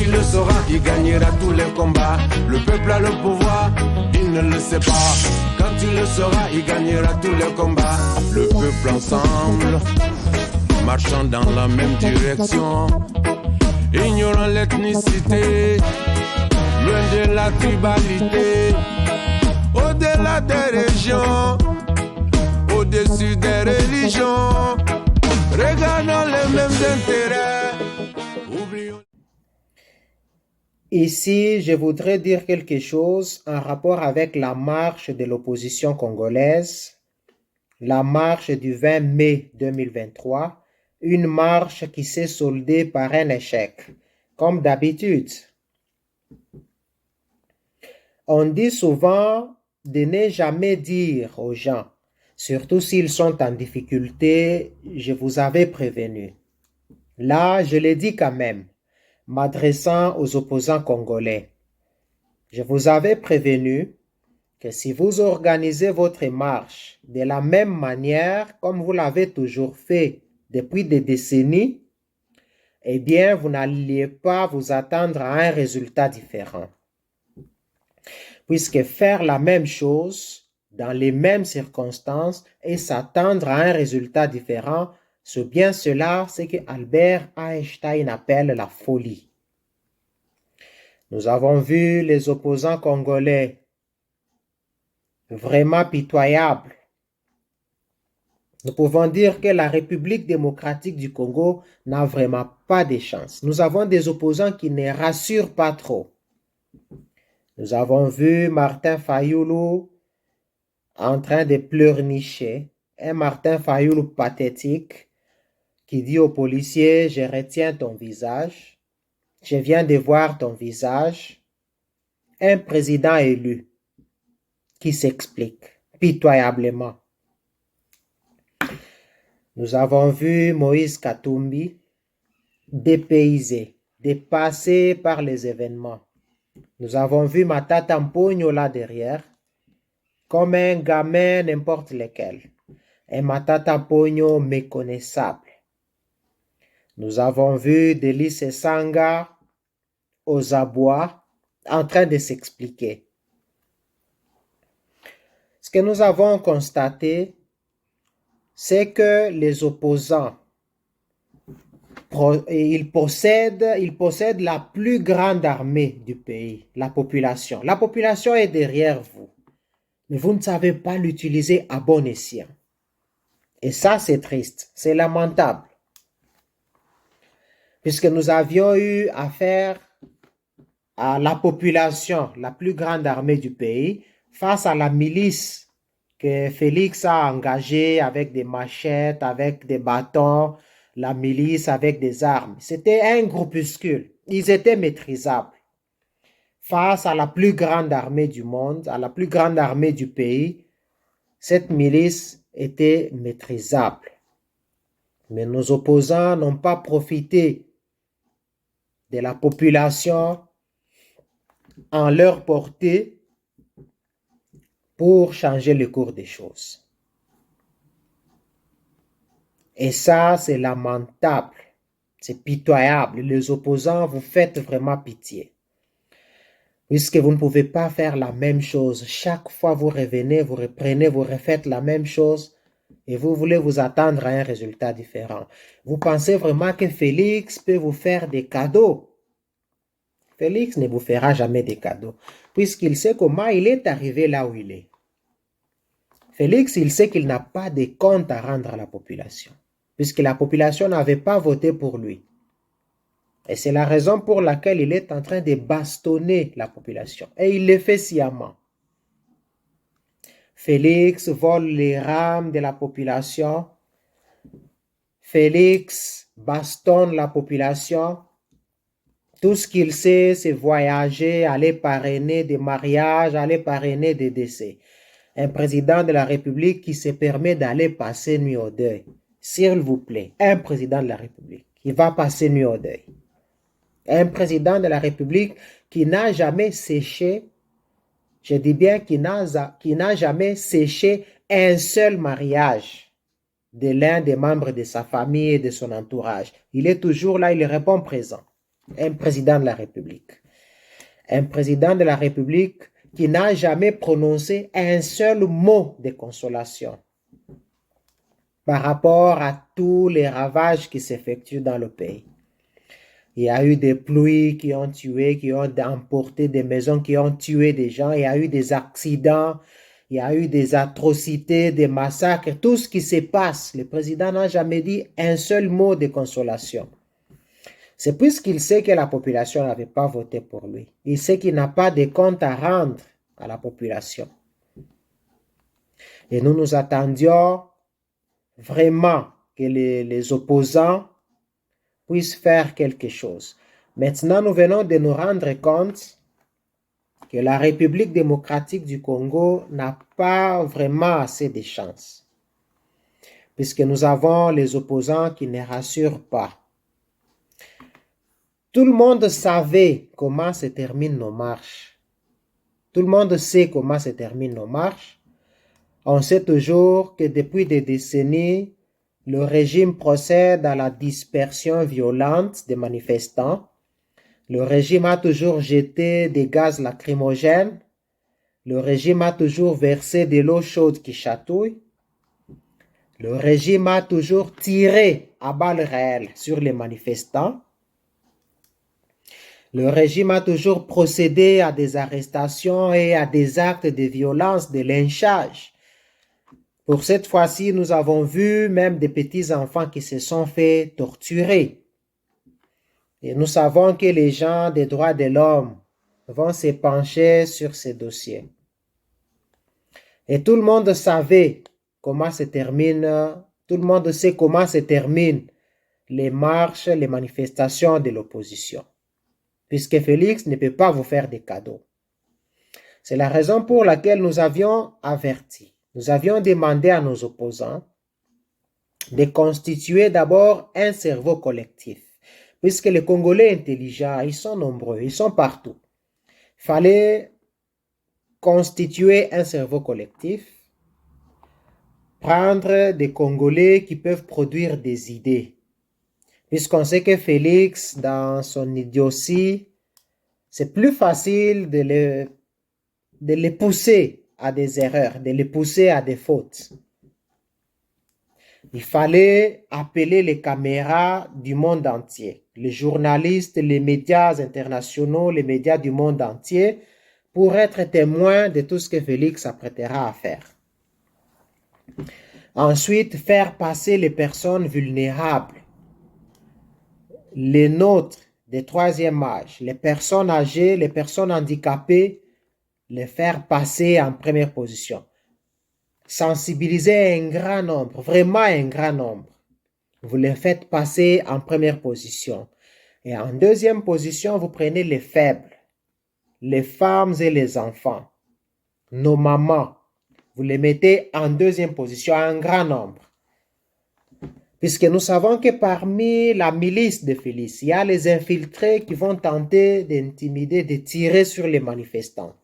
il le saura, il gagnera tous les combats. Le peuple a le pouvoir, il ne le sait pas. Quand il le saura, il gagnera tous les combats. Le peuple ensemble, marchant dans la même direction, ignorant l'ethnicité, loin de la tribalité, au-delà des régions, au-dessus des religions, regardons les mêmes intérêts. Oublions. Ici, je voudrais dire quelque chose en rapport avec la marche de l'opposition congolaise, la marche du 20 mai 2023, une marche qui s'est soldée par un échec, comme d'habitude. On dit souvent de ne jamais dire aux gens, surtout s'ils sont en difficulté, je vous avais prévenu. Là, je l'ai dit quand même, m'adressant aux opposants congolais. Je vous avais prévenu que si vous organisez votre marche de la même manière comme vous l'avez toujours fait depuis des décennies, eh bien, vous n'alliez pas vous attendre à un résultat différent. Puisque faire la même chose dans les mêmes circonstances et s'attendre à un résultat différent, c'est bien cela, c'est que Albert Einstein appelle la folie. Nous avons vu les opposants congolais vraiment pitoyables. Nous pouvons dire que la République démocratique du Congo n'a vraiment pas de chance. Nous avons des opposants qui ne rassurent pas trop. Nous avons vu Martin Fayulu en train de pleurnicher, un Martin Fayulu pathétique qui dit aux policiers, je retiens ton visage, je viens de voir ton visage. Un président élu qui s'explique pitoyablement. Nous avons vu Moïse Katumbi dépaysé, dépassé par les événements. Nous avons vu Matata Mponyo là derrière, comme un gamin n'importe lequel. Un Matata Mponyo méconnaissable. Nous avons vu Delice Sanga aux abois en train de s'expliquer. Ce que nous avons constaté, c'est que les opposants, ils possèdent la plus grande armée du pays, la population. La population est derrière vous, mais vous ne savez pas l'utiliser à bon escient. Et ça, c'est triste, c'est lamentable. Puisque nous avions eu affaire à la population, la plus grande armée du pays, face à la milice que Félix a engagée avec des machettes, avec des bâtons, la milice avec des armes. C'était un groupuscule. Ils étaient maîtrisables. Face à la plus grande armée du monde, à la plus grande armée du pays, cette milice était maîtrisable. Mais nos opposants n'ont pas profité de la population en leur portée pour changer le cours des choses. Et ça, c'est lamentable, c'est pitoyable. Les opposants, vous faites vraiment pitié. Puisque vous ne pouvez pas faire la même chose. Chaque fois vous revenez, vous reprenez, vous refaites la même chose et vous voulez vous attendre à un résultat différent. Vous pensez vraiment que Félix peut vous faire des cadeaux? Félix ne vous fera jamais des cadeaux, puisqu'il sait comment il est arrivé là où il est. Félix, il sait qu'il n'a pas de compte à rendre à la population, puisque la population n'avait pas voté pour lui. Et c'est la raison pour laquelle il est en train de bastonner la population. Et il le fait sciemment. Félix vole les rames de la population. Félix bastonne la population. Tout ce qu'il sait, c'est voyager, aller parrainer des mariages, aller parrainer des décès. Un président de la République qui se permet d'aller passer nuit au deuil. S'il vous plaît, un président de la République qui va passer nuit au deuil. Un président de la République qui n'a jamais séché, je dis bien qui n'a jamais séché un seul mariage de l'un des membres de sa famille et de son entourage. Il est toujours là, il répond présent. un président de la République. Un président de la République qui n'a jamais prononcé un seul mot de consolation par rapport à tous les ravages qui s'effectuent dans le pays. Il y a eu des pluies qui ont tué, qui ont emporté des maisons, qui ont tué des gens. Il y a eu des accidents, il y a eu des atrocités, des massacres. Tout ce qui se passe, le président n'a jamais dit un seul mot de consolation. C'est puisqu'il sait que la population n'avait pas voté pour lui. Il sait qu'il n'a pas de compte à rendre à la population. Et nous nous attendions vraiment que les opposants puissent faire quelque chose. Maintenant, nous venons de nous rendre compte que la République démocratique du Congo n'a pas vraiment assez de chance, puisque nous avons les opposants qui ne rassurent pas. Tout le monde savait comment se terminent nos marches. Tout le monde sait comment se terminent nos marches. On sait toujours que depuis des décennies, le régime procède à la dispersion violente des manifestants. Le régime a toujours jeté des gaz lacrymogènes. Le régime a toujours versé de l'eau chaude qui chatouille. Le régime a toujours tiré à balles réelles sur les manifestants. Le régime a toujours procédé à des arrestations et à des actes de violence, de lynchage. Pour cette fois-ci, nous avons vu même des petits-enfants qui se sont fait torturer. Et nous savons que les gens des droits de l'homme vont se pencher sur ces dossiers. Et tout le monde savait comment se termine, tout le monde sait comment se terminent les marches, les manifestations de l'opposition. Puisque Félix ne peut pas vous faire des cadeaux. C'est la raison pour laquelle nous avions averti. Nous avions demandé à nos opposants de constituer d'abord un cerveau collectif. Puisque les Congolais intelligents, ils sont nombreux, ils sont partout. Il fallait constituer un cerveau collectif, prendre des Congolais qui peuvent produire des idées. Puisqu'on sait que Félix, dans son idiotie, c'est plus facile de les pousser à des erreurs, de les pousser à des fautes. Il fallait appeler les caméras du monde entier, les journalistes, les médias internationaux, les médias du monde entier, pour être témoins de tout ce que Félix s'apprêtera à faire. Ensuite, faire passer les personnes vulnérables, les nôtres de troisième âge, les personnes âgées, les personnes handicapées, les faire passer en première position. Sensibiliser un grand nombre, vraiment un grand nombre. Vous les faites passer en première position. Et en deuxième position, vous prenez les faibles, les femmes et les enfants, nos mamans. Vous les mettez en deuxième position, un grand nombre. Puisque nous savons que parmi la milice de Félix, il y a les infiltrés qui vont tenter d'intimider, de tirer sur les manifestants.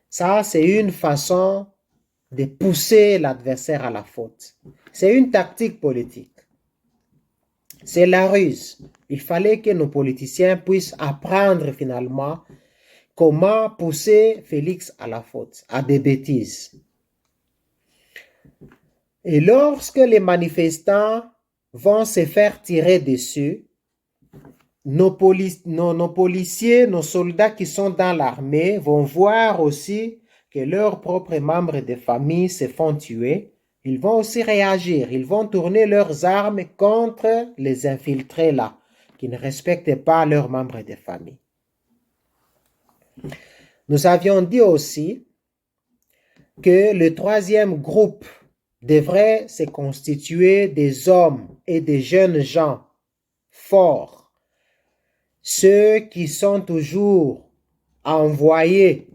Ça, c'est une façon de pousser l'adversaire à la faute. C'est une tactique politique. C'est la ruse. Il fallait que nos politiciens puissent apprendre finalement comment pousser Félix à la faute, à des bêtises. Et lorsque les manifestants vont se faire tirer dessus, nos policiers, nos soldats qui sont dans l'armée vont voir aussi que leurs propres membres de famille se font tuer. Ils vont aussi réagir. Ils vont tourner leurs armes contre les infiltrés là, qui ne respectent pas leurs membres de famille. Nous avions dit aussi que le troisième groupe devrait se constituer des hommes et des jeunes gens forts, ceux qui sont toujours envoyés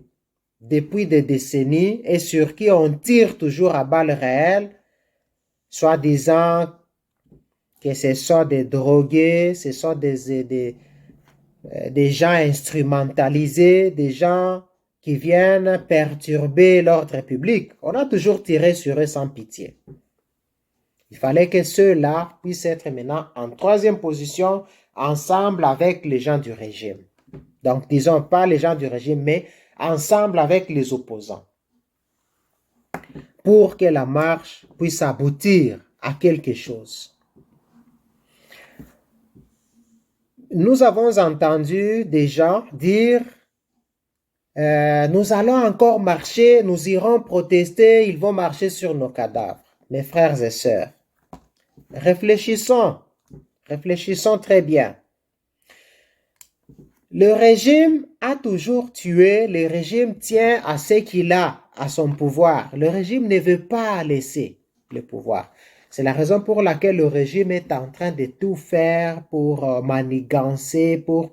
depuis des décennies et sur qui on tire toujours à balles réelles, soit disant que ce sont des drogués, ce sont des gens instrumentalisés, des gens qui viennent perturber l'ordre public. On a toujours tiré sur eux sans pitié. Il fallait que ceux-là puissent être maintenant en troisième position ensemble avec les gens du régime. Donc, disons pas les gens du régime, mais ensemble avec les opposants, pour que la marche puisse aboutir à quelque chose. Nous avons entendu des gens dire nous allons encore marcher, nous irons protester, ils vont marcher sur nos cadavres. Mes frères et sœurs, réfléchissons très bien. Le régime a toujours tué, le régime tient à ce qu'il a, à son pouvoir. Le régime ne veut pas laisser le pouvoir. C'est la raison pour laquelle le régime est en train de tout faire pour manigancer, pour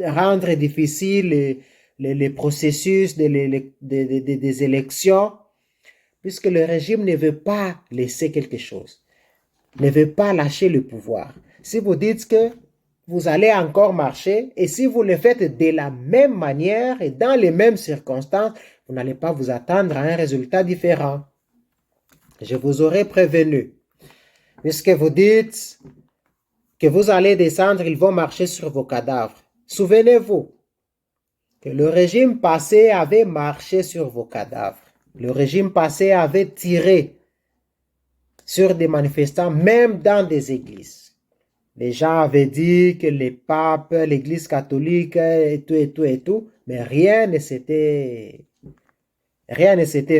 rendre difficile les processus des élections, puisque le régime ne veut pas laisser quelque chose, ne veut pas lâcher le pouvoir. Si vous dites que vous allez encore marcher, et si vous le faites de la même manière et dans les mêmes circonstances, vous n'allez pas vous attendre à un résultat différent. Je vous aurais prévenu. Puisque vous dites que vous allez descendre, ils vont marcher sur vos cadavres. Souvenez-vous que le régime passé avait marché sur vos cadavres. Le régime passé avait tiré sur des manifestants, même dans des églises. Les gens avaient dit que les papes, l'église catholique et tout, mais rien ne s'était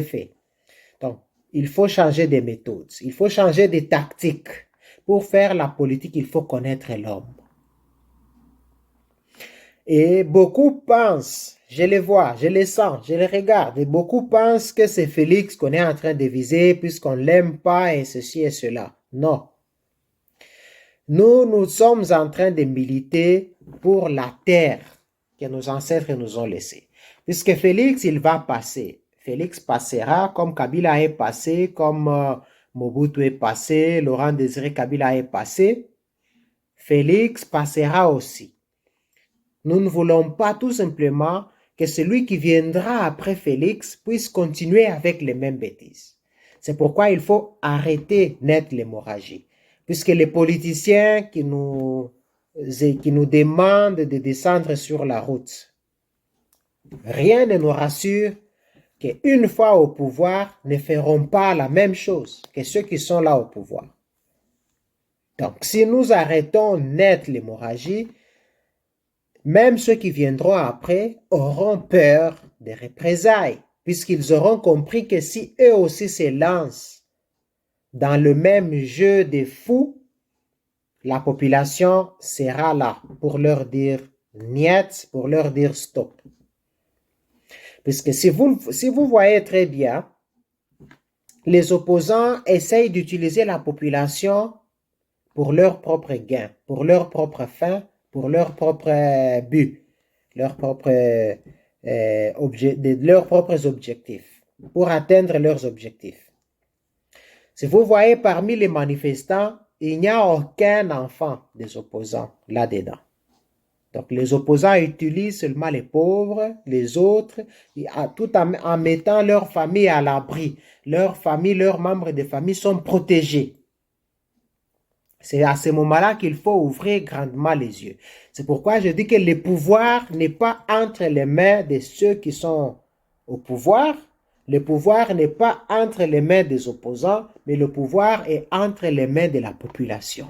fait. Donc, il faut changer des méthodes, il faut changer des tactiques. Pour faire la politique, il faut connaître l'homme. Et beaucoup pensent, je les vois, je les sens, je les regarde, et beaucoup pensent que c'est Félix qu'on est en train de viser puisqu'on ne l'aime pas et ceci et cela. Non. Nous sommes en train de militer pour la terre que nos ancêtres nous ont laissée. Puisque Félix, il va passer. Félix passera comme Kabila est passé, comme Mobutu est passé, Laurent Désiré Kabila est passé. Félix passera aussi. Nous ne voulons pas tout simplement que celui qui viendra après Félix puisse continuer avec les mêmes bêtises. C'est pourquoi il faut arrêter net l'hémorragie. Puisque les politiciens qui nous demandent de descendre sur la route, rien ne nous rassure qu'une fois au pouvoir, ne feront pas la même chose que ceux qui sont là au pouvoir. Donc, si nous arrêtons net l'hémorragie, même ceux qui viendront après auront peur des représailles, puisqu'ils auront compris que si eux aussi se lancent dans le même jeu des fous, la population sera là pour leur dire niet, pour leur dire stop. Puisque si vous voyez très bien, les opposants essayent d'utiliser la population pour leur propre gain, pour leur propre fin, pour leur propre but, leurs propres objectifs, pour atteindre leurs objectifs. Si vous voyez parmi les manifestants, il n'y a aucun enfant des opposants là-dedans. Donc les opposants utilisent seulement les pauvres, les autres, tout en mettant leur famille à l'abri. Leur famille, leurs membres de famille sont protégés. C'est à ce moment-là qu'il faut ouvrir grandement les yeux. C'est pourquoi je dis que le pouvoir n'est pas entre les mains de ceux qui sont au pouvoir. Le pouvoir n'est pas entre les mains des opposants, mais le pouvoir est entre les mains de la population.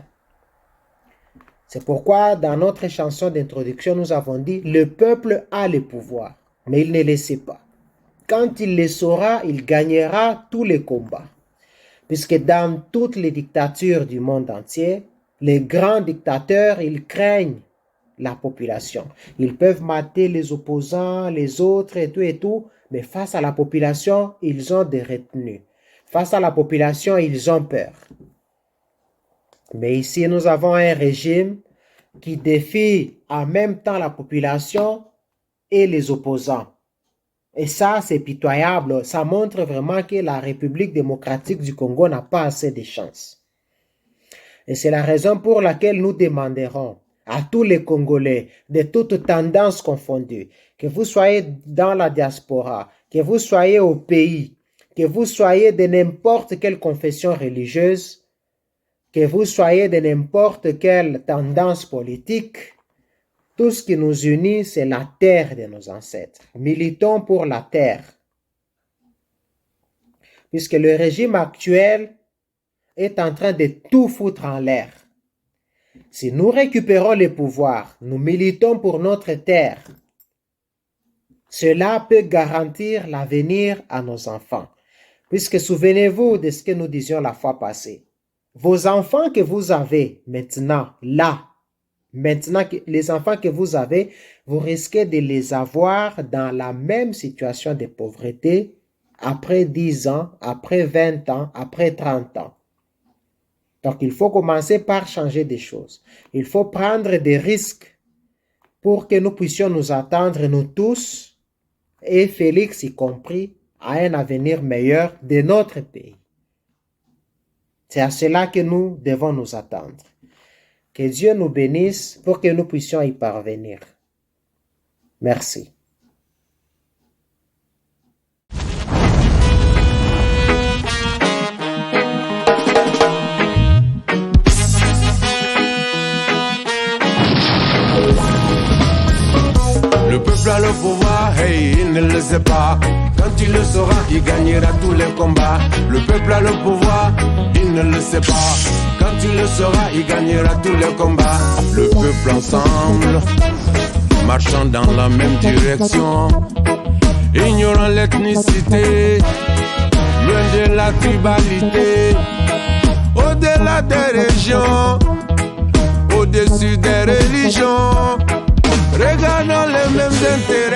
C'est pourquoi dans notre chanson d'introduction, nous avons dit « Le peuple a le pouvoir, mais il ne le sait pas. Quand il le saura, il gagnera tous les combats. » Puisque dans toutes les dictatures du monde entier, les grands dictateurs, ils craignent la population. Ils peuvent mater les opposants, les autres et tout, mais face à la population, ils ont des retenues. Face à la population, ils ont peur. Mais ici, nous avons un régime qui défie en même temps la population et les opposants. Et ça, c'est pitoyable. Ça montre vraiment que la République démocratique du Congo n'a pas assez de chance. Et c'est la raison pour laquelle nous demanderons à tous les Congolais, de toutes tendances confondues, que vous soyez dans la diaspora, que vous soyez au pays, que vous soyez de n'importe quelle confession religieuse, que vous soyez de n'importe quelle tendance politique, tout ce qui nous unit, c'est la terre de nos ancêtres. Militons pour la terre. Puisque le régime actuel est en train de tout foutre en l'air. Si nous récupérons le pouvoir, nous militons pour notre terre. Cela peut garantir l'avenir à nos enfants. Puisque souvenez-vous de ce que nous disions la fois passée. Vos enfants que vous avez maintenant, les enfants que vous avez, vous risquez de les avoir dans la même situation de pauvreté après 10 ans, après 20 ans, après 30 ans. Donc, il faut commencer par changer des choses. Il faut prendre des risques pour que nous puissions nous attendre, nous tous, et Félix y compris, à un avenir meilleur de notre pays. C'est à cela que nous devons nous attendre. Que Dieu nous bénisse pour que nous puissions y parvenir. Merci. Le peuple a le pouvoir, hey, il ne le sait pas. Quand il le saura, il gagnera tous les combats. Le peuple a le pouvoir, il ne le sait pas. Quand il le saura, il gagnera tous les combats. Le peuple ensemble, marchant dans la même direction, ignorant l'ethnicité, loin de la tribalité, au-delà des régions, au-dessus des religions. Regardons les mêmes intérêts.